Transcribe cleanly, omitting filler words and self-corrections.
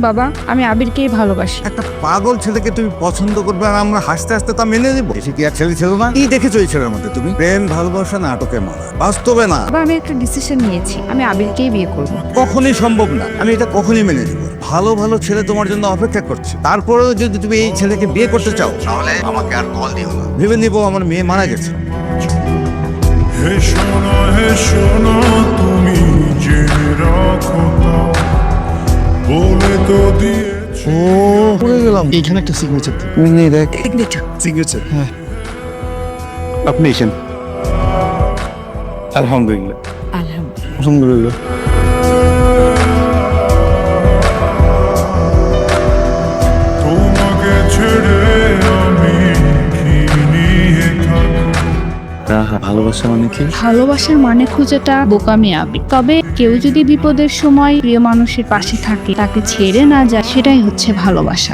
বাবা, আমি আবিরকেই ভালোবাসি। একটা পাগল ছেলেকে তুমি পছন্দ করবে আর আমরা হাসতে হাসতে তা মেনে নেবো? এসে কি আর ছেলে ছিল না? কি দেখেছো এই ছেলের মধ্যে তুমি? প্রেম ভালোবাসা নাটকের মালা, বাস্তবে না। বাবা, আমি একটা ডিসিশন নিয়েছি, আমি আবিরকেই বিয়ে করব। কখনই সম্ভব না, আমি এটা কখনই মেনে নেব। ভালো ভালো ছেলে তোমার জন্য অপেক্ষা করছে, তারপরেও যদি তুমি এই ছেলেকে বিয়ে করতে চাও তাহলে আমাকে আর কল দিও না। ভেবে নিবো আমার মেয়ে মারা গেছে। হে সোনা তুমি জেনে রাখো তা, বলে তো দিয়েছি। পড়ে গেলাম এইখানে একটা সিগনেচার দেখ সিগনেচার আপনি এসেন। আলহামদুলিল্লাহ। আলহামদুলিল্লাহ। তোমাকে ছেড়ে আমি কি নিয়ে থাকবো? ভালোবাসা মানে কি? ভালোবাসার মানে খোঁজাটা বোকামি আবির। তবে কেউ যদি বিপদের সময় প্রিয় মানুষের পাশে থাকে, তাকে ছেড়ে না যায়, সেটাই হচ্ছে ভালোবাসা।